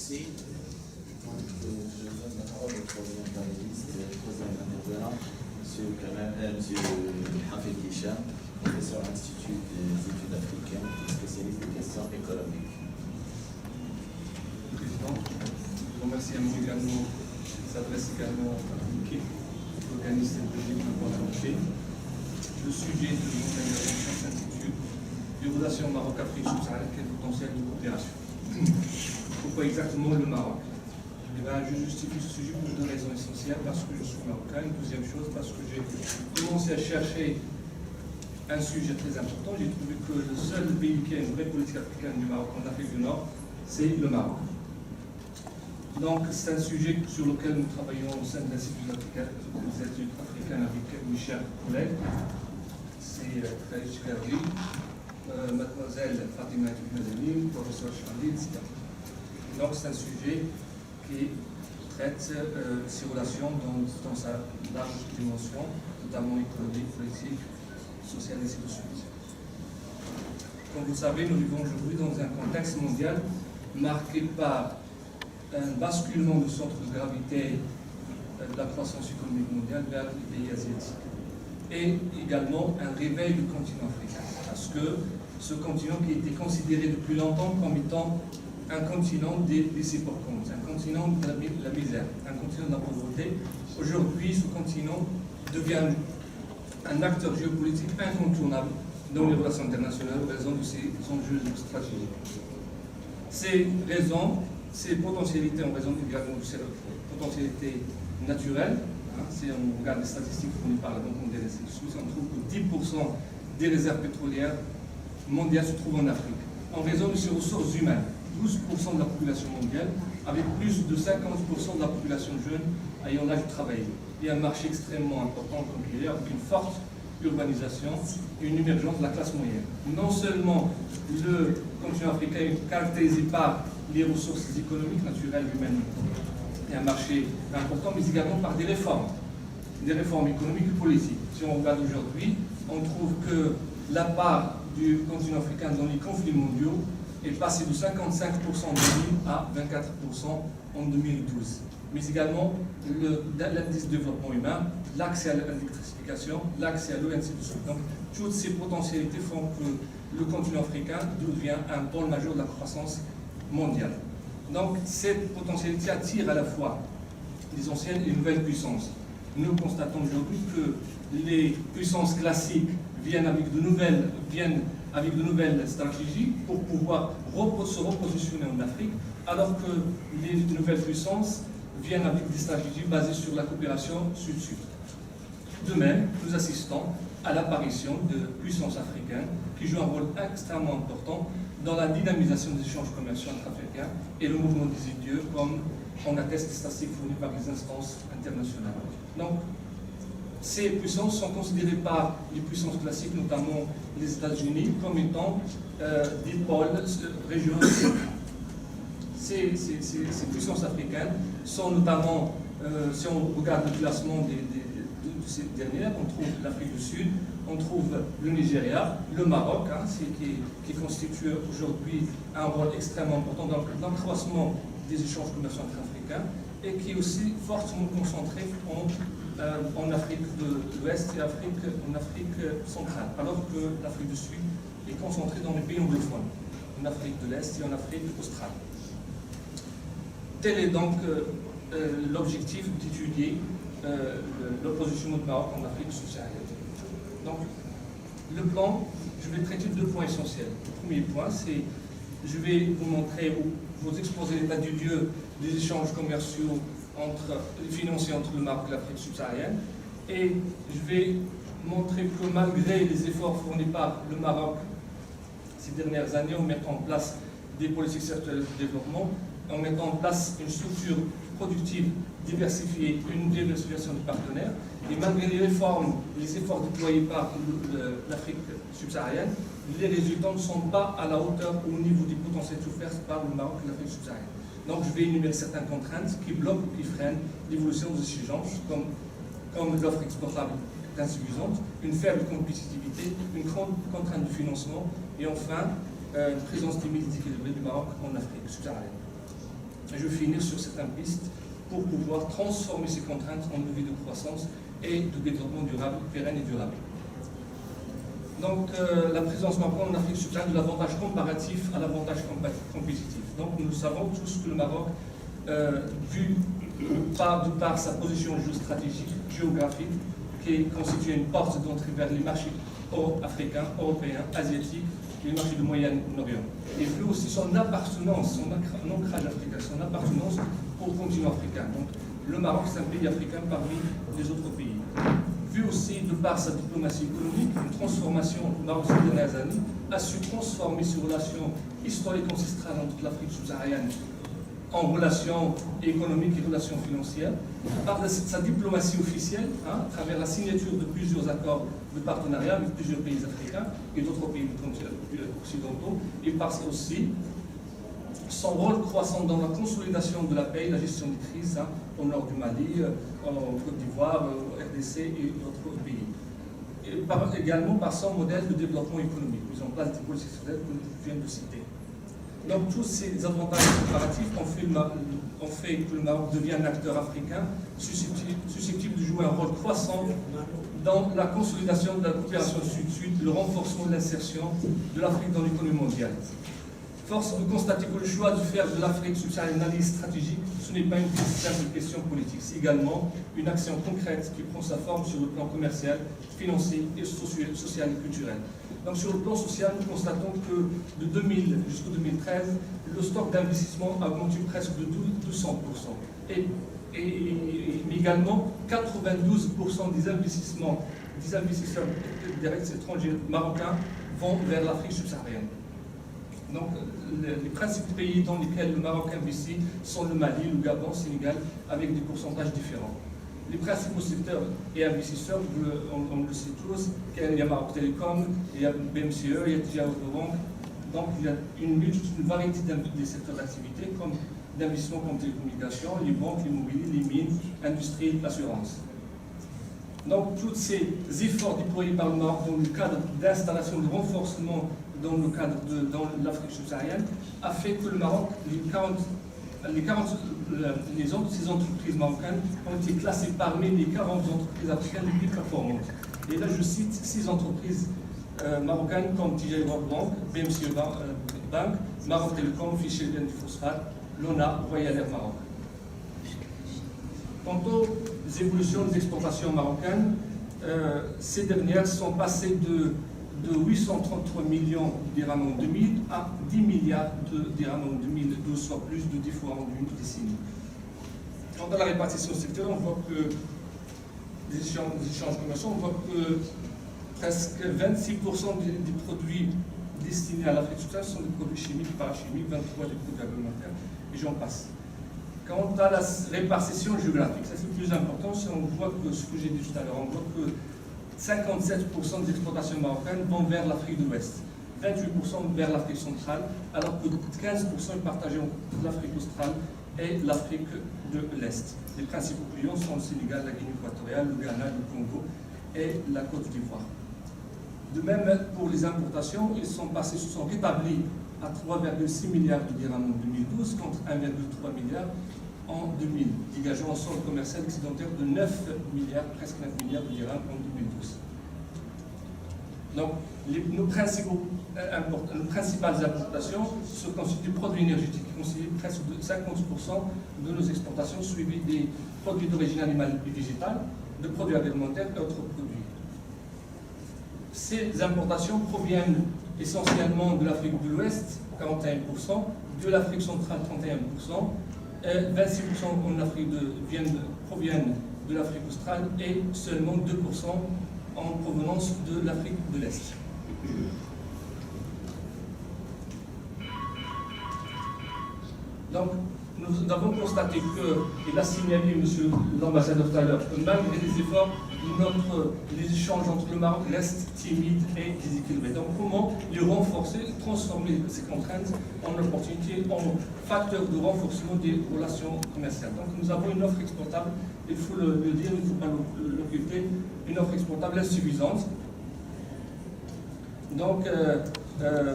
Merci. Donc, je donne la parole au troisième panéliste, troisième intervenant, M. Hafid Hicham, professeur à l'Institut des études africaines et spécialiste des questions économiques. Président, je remercie à nous également, qui s'adresse également à l'équipe qui organise cette deuxième conférence. Le sujet de mon intervention s'intitule les relations Maroc-Afrique subsaharienne, quel potentiel de coopération. Pourquoi exactement le Maroc? Eh bien, je justifie ce sujet pour deux raisons essentielles, parce que je suis marocain. Une deuxième chose, parce que j'ai commencé à chercher un sujet très important. J'ai trouvé que le seul pays qui a une vraie politique africaine du Maroc en Afrique du Nord, c'est le Maroc. Donc, c'est un sujet sur lequel nous travaillons au sein de l'Institut des études africaines avec mes chers collègues. C'est Khalid Chikaoui, mademoiselle Fatima Madani, professeur Charlie, etc. Donc, c'est un sujet qui traite ces relations dans sa large dimension, notamment économique, politique, sociale, et ainsi de suite. Comme vous le savez, nous vivons aujourd'hui dans un contexte mondial marqué par un basculement du centre de gravité de la croissance économique mondiale vers les pays asiatiques. Et également un réveil du continent africain. Parce que ce continent qui était considéré depuis longtemps comme étant un continent des laissés pour compte, un continent de la misère, un continent de la pauvreté. Aujourd'hui, ce continent devient un acteur géopolitique incontournable dans les relations internationales en raison de ses enjeux stratégiques. Ces raisons, ces potentialités en raison également de ces potentialités naturelles, si on regarde les statistiques fournies par la Banque mondiale, on trouve que 10% des réserves pétrolières mondiales se trouvent en Afrique, en raison de ses ressources humaines. 12% de la population mondiale, avec plus de 50% de la population jeune ayant l'âge de travailler. Il y a un marché extrêmement important conquérir, avec une forte urbanisation et une émergence de la classe moyenne. Non seulement le continent africain est caractérisé par les ressources économiques, naturelles, humaines, et un marché important, mais également par des réformes économiques et politiques. Si on regarde aujourd'hui, on trouve que la part du continent africain dans les conflits mondiaux est passée de 55% en 2000 à 24% en 2012. Mais également l'indice de développement humain, l'accès à l'électrification, l'accès à l'eau, et ainsi de suite. Donc, toutes ces potentialités font que le continent africain devient un pôle majeur de la croissance mondiale. Donc, cette potentialité attire à la fois les anciennes et les nouvelles puissances. Nous constatons aujourd'hui que les puissances classiques viennent avec de nouvelles stratégies pour pouvoir se repositionner en Afrique, alors que les nouvelles puissances viennent avec des stratégies basées sur la coopération sud-sud. De même, nous assistons à l'apparition de puissances africaines qui jouent un rôle extrêmement important dans la dynamisation des échanges commerciaux intra-africains et le mouvement des idées, comme on atteste des statistiques fournies par les instances internationales. Donc, ces puissances sont considérées par les puissances classiques, notamment les États-Unis, comme étant des pôles régionaux. Ces puissances africaines sont notamment, si on regarde le classement de ces dernières, on trouve l'Afrique du Sud, on trouve le Nigeria, le Maroc, qui constitue aujourd'hui un rôle extrêmement important dans l'accroissement des échanges commerciaux intra-africains et qui est aussi fortement concentré en Afrique de l'Ouest et en Afrique centrale, alors que l'Afrique du Sud est concentrée dans les pays anglophones, en Afrique de l'Est et en Afrique australe. Tel est donc l'objectif d'étudier le positionnement du Maroc en Afrique subsaharienne. Donc, le plan, je vais traiter deux points essentiels. Le premier point, c'est je vais vous montrer, vous exposer l'état du lieu des échanges commerciaux financiers entre le Maroc et l'Afrique subsaharienne. Et je vais montrer que malgré les efforts fournis par le Maroc ces dernières années en mettant en place des politiques sectorielles de développement, en mettant en place une structure productive diversifiée, une diversification de partenaires, et malgré les réformes, les efforts déployés par l'Afrique subsaharienne, les résultats ne sont pas à la hauteur ou au niveau des potentiels offerts par le Maroc et l'Afrique subsaharienne. Donc je vais énumérer certaines contraintes qui bloquent ou qui freinent l'évolution des échanges, comme l'offre exportable insuffisante, une faible compétitivité, une grande contrainte de financement, et enfin une présence timide et déséquilibrée du Maroc en Afrique subsaharienne. je vais finir sur certaines pistes pour pouvoir transformer ces contraintes en levier de croissance et de développement durable, pérenne et durable. Donc, la présence marocaine en Afrique subsaharienne de l'avantage comparatif à l'avantage compétitif. Donc, nous savons tous que le Maroc, de par sa position géostratégique, géographique, qui constitue une porte d'entrée vers les marchés africains, européens, asiatiques, les marchés du Moyen-Orient. Et vu aussi son appartenance, son ancrage africain, son appartenance au continent africain. Donc, le Maroc, c'est un pays africain parmi les autres pays. Vu aussi, de par sa diplomatie économique, une transformation au Maroc ces dernières années a su transformer ses relations historiques ancestrales entre l'Afrique subsaharienne en relations économiques et relations financières, par sa diplomatie officielle, à travers la signature de plusieurs accords de partenariat avec plusieurs pays africains et d'autres pays occidentaux, et par aussi son rôle croissant dans la consolidation de la paix et la gestion des crises au nord du Mali, en Côte d'Ivoire, au RDC et d'autres pays. Et également par son modèle de développement économique, mis en place des politiques sociales que je viens de citer. Donc tous ces avantages comparatifs ont fait que le Maroc devient un acteur africain susceptible de jouer un rôle croissant dans la consolidation de la coopération sud-sud, le renforcement de l'insertion de l'Afrique dans l'économie mondiale. Force de constater que le choix de faire de l'Afrique subsaharienne une alliée stratégique, ce n'est pas une simple question politique, c'est également une action concrète qui prend sa forme sur le plan commercial, financier, et social et culturel. Donc sur le plan social, nous constatons que de 2000 jusqu'en 2013, le stock d'investissement a augmenté presque de 200%. Mais également, 92% des investisseurs directs étrangers marocains vont vers l'Afrique subsaharienne. Donc, les principaux pays dans lesquels le Maroc investit sont le Mali, le Gabon, le Sénégal, avec des pourcentages différents. Les principaux secteurs et investisseurs, on le sait tous, il y a Maroc Télécom, il y a BMCE, il y a Diao Bank. Donc, il y a une variété de secteurs d'activité, comme d'investissement comme télécommunications, les banques, l'immobilier, les mines, l'industrie, l'assurance. Donc, tous ces efforts déployés par le Maroc dans le cadre d'installation, de renforcement dans l'Afrique subsaharienne, a fait que le Maroc, ces entreprises marocaines ont été classées parmi les 40 entreprises africaines les plus performantes. Et là, je cite 6 entreprises marocaines comme Diao Bank, BMCE Bank, Maroc Télécom, Fischer Phosphate, Lona, Royal Air Maroc. Quant aux évolutions des exportations marocaines, ces dernières sont passées de 833 millions de dirhams en 2000 à 10 milliards de dirhams en 2012, soit plus de 10 fois en une décennie. Quant à la répartition sectorielle, on voit que les échanges commerciaux, on voit que presque 26% des produits destinés à l'Afrique subsaharienne sont des produits chimiques, parachimiques, 23% des produits agroalimentaires, et j'en passe. Quant à la répartition géographique, ça c'est le plus important, si on voit que ce que j'ai dit tout à l'heure, on voit que 57% des exportations marocaines vont vers l'Afrique de l'Ouest, 28% vers l'Afrique centrale, alors que 15% est partagé entre l'Afrique australe et l'Afrique de l'Est. Les principaux clients sont le Sénégal, la Guinée équatoriale, le Ghana, le Congo et la Côte d'Ivoire. De même, pour les importations, ils sont rétablis à 3,6 milliards de dirhams en 2012 contre 1,3 milliard en 2000, dégageant un solde commercial excédentaire de 9 milliards, presque 9 milliards de dirhams en 2012. Donc, nos principales importations se constituent de produits énergétiques, qui constituent presque de 50% de nos exportations, suivies des produits d'origine animale et végétale, de produits alimentaires et autres produits. Ces importations proviennent essentiellement de l'Afrique de l'Ouest, 41%, de l'Afrique centrale, 31%, 26% proviennent de l'Afrique australe et seulement 2% en provenance de l'Afrique de l'Est. Donc, nous avons constaté que, il a signalé monsieur l'ambassadeur tout à l'heure, que malgré les efforts, les échanges entre le Maroc restent timides et déséquilibrés. Donc, comment les renforcer, transformer ces contraintes en opportunités, en facteurs de renforcement des relations commerciales. Donc, nous avons une offre exportable, il faut le dire, il ne faut pas l'occulter, une offre exportable insuffisante. Donc,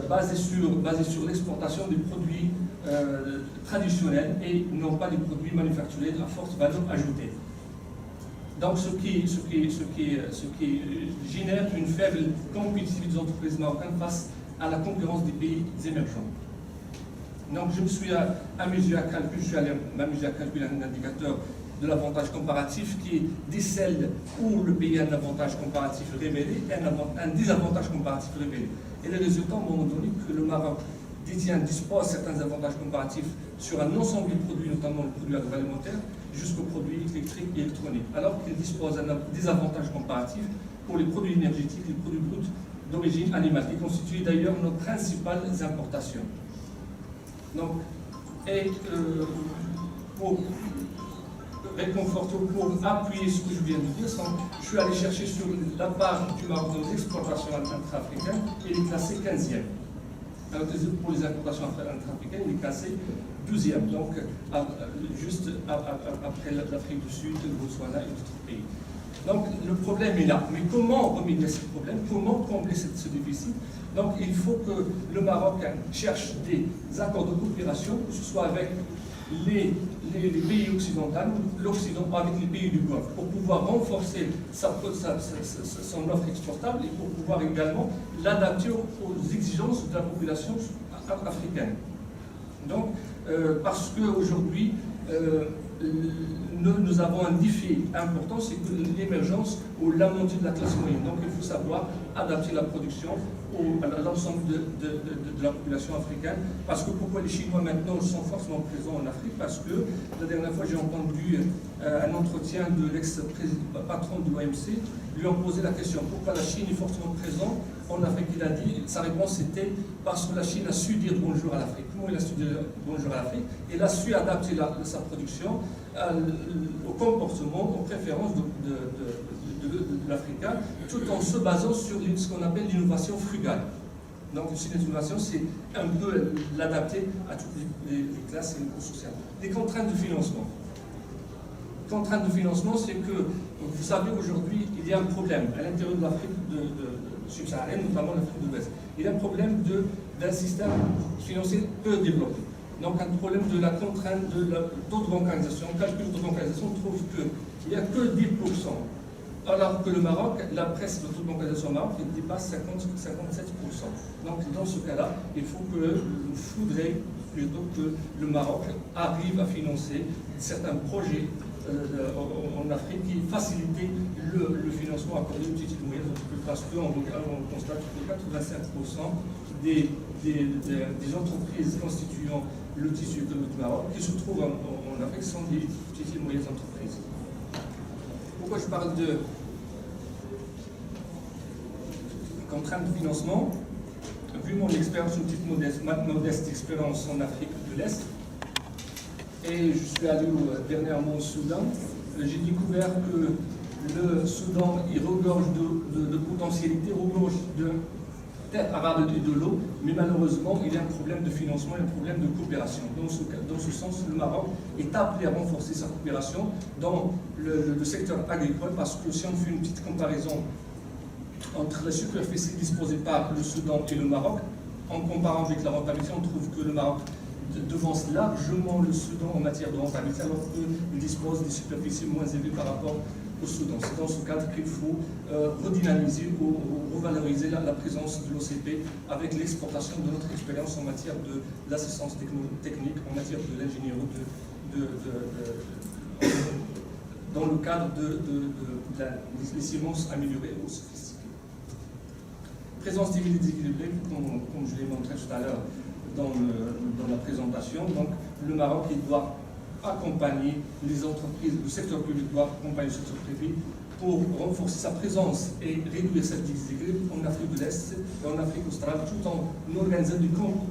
basée sur l'exportation des produits traditionnels et non pas des produits manufacturés à forte valeur ajoutée. Donc, ce qui génère une faible compétitivité des entreprises marocaines face à la concurrence des pays émergents. Donc, je me suis amusé à calculer un indicateur de l'avantage comparatif qui décèle où le pays a un avantage comparatif révélé et un désavantage comparatif révélé. Et les résultats m'ont donné que le Maroc dispose de certains avantages comparatifs sur un ensemble de produits, notamment le produit agroalimentaire, jusqu'aux produits électriques et électroniques, alors qu'il dispose d'un désavantage comparatif pour les produits énergétiques et les produits bruts d'origine animale, qui constituent d'ailleurs nos principales importations. Donc, pour réconforter, pour appuyer ce que je viens de dire, je suis allé chercher sur la page du Maroc de l'exportation intra-africaine et il est classé 15e. Alors que pour les importations intra-africaines, il est classé 12e, donc juste après l'Afrique du Sud, le Botswana et d'autres pays. Donc le problème est là. Mais comment remédier à ce problème? Comment combler ce déficit? Donc il faut que le Maroc cherche des accords de coopération, que ce soit avec les pays occidentaux, l'Occident avec les pays du Golfe, pour pouvoir renforcer son offre exportable et pour pouvoir également l'adapter aux exigences de la population africaine. Donc, parce qu'aujourd'hui, nous avons un défi important, c'est que l'émergence ou la montée de la classe moyenne. Donc il faut savoir adapter la production à l'ensemble de la population africaine. Parce que pourquoi les Chinois maintenant sont forcément présents en Afrique? Parce que la dernière fois j'ai entendu un entretien de l'ex-patron de l'OMC, lui ont posé la question pourquoi la Chine est fortement présente en Afrique. Il a dit, sa réponse était parce que la Chine a su dire bonjour à l'Afrique. Comment il a su dire bonjour à l'Afrique? Il a su adapter sa production au comportement, aux préférences de l'Africain, tout en se basant sur ce qu'on appelle l'innovation frugale. Donc, l'innovation, c'est un peu l'adapter à toutes les classes et les couches sociales. Les contraintes de financement. Les contraintes de financement, c'est que, vous savez, aujourd'hui, il y a un problème à l'intérieur de l'Afrique subsaharienne, notamment l'Afrique de l'Ouest. Il y a un problème d'un système financier peu développé. Donc un problème de la contrainte de taux de bancarisation. On calcule le taux de bancarisation, on trouve qu'il n'y a que 10%. Alors que le Maroc, la presse, le taux de bancarisation au Maroc, il dépasse 57%. Donc dans ce cas-là, il faudrait plutôt que le Maroc arrive à financer certains projets en Afrique qui facilitent le financement accordé aux petites et moyennes entreprises. Parce qu'on constate que 85% des entreprises constituant le tissu économique du Maroc qui se trouvent en Afrique sont des petites et moyennes entreprises. Pourquoi je parle de contraintes de financement? Vu mon expérience, une petite modeste expérience en Afrique de l'Est, et je suis allé dernièrement au Soudan, j'ai découvert que le Soudan regorge de potentialités, regorge de terres arables et de l'eau, mais malheureusement, il y a un problème de financement et un problème de coopération. Dans ce sens, le Maroc est appelé à renforcer sa coopération dans le secteur agricole, parce que si on fait une petite comparaison entre la superficie disposée par le Soudan et le Maroc, en comparant avec la rentabilité, on trouve que le Maroc devance largement le Soudan en matière de rentabilité, alors qu'il dispose des superficies moins élevées par rapport au Soudan. C'est dans ce cadre qu'il faut redynamiser ou revaloriser la présence de l'OCP avec l'exportation de notre expérience en matière d'assistance technique, en matière de l'ingénierie, dans le cadre des semences améliorées ou sophistiquées. Présence civile déséquilibrée, comme je l'ai montré tout à l'heure dans la présentation. Donc, le Maroc doit accompagner les entreprises, le secteur public doit accompagner le secteur privé pour renforcer sa présence et réduire cette déséquilibre en Afrique de l'Est et en Afrique australe, tout en organisant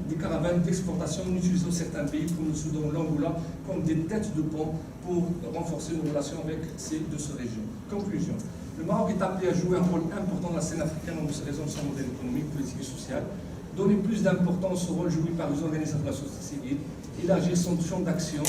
des caravanes d'exportation en utilisant certains pays comme le Soudan, l'Angola, comme des têtes de pont pour renforcer nos relations avec ces deux régions. Conclusion. Le Maroc est appelé à jouer un rôle important dans la scène africaine en raison de son modèle économique, politique et social. Donner plus d'importance au rôle joué par les organisations de la société civile, élargir son champ d'action.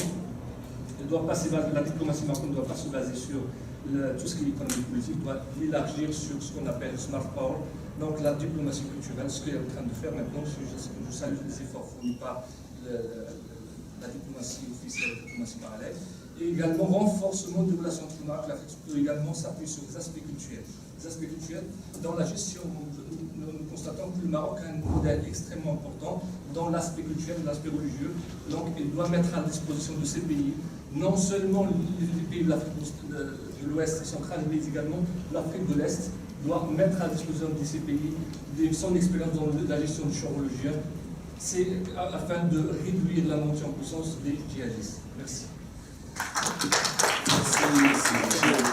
La diplomatie marocaine ne doit pas se baser sur tout ce qui est économie politique, doit l'élargir sur ce qu'on appelle smart power, donc la diplomatie culturelle, ce qu'elle est en train de faire maintenant. Je salue les efforts fournis par la diplomatie officielle et la diplomatie parallèle, et également renforcement des relations entre le Maroc et l'Afrique, peut également s'appuyer sur les aspects culturels. Les aspects culturels, dans la gestion, nous constatons que le Maroc a un modèle extrêmement important dans l'aspect culturel, l'aspect religieux, donc il doit mettre à disposition de ces pays, non seulement les pays de l'Afrique de l'Ouest et centrale, mais également l'Afrique de l'Est, doit mettre à disposition de ces pays son expérience dans la gestion du champ religieux, c'est afin de réduire la montée en puissance des djihadistes. Merci. Merci.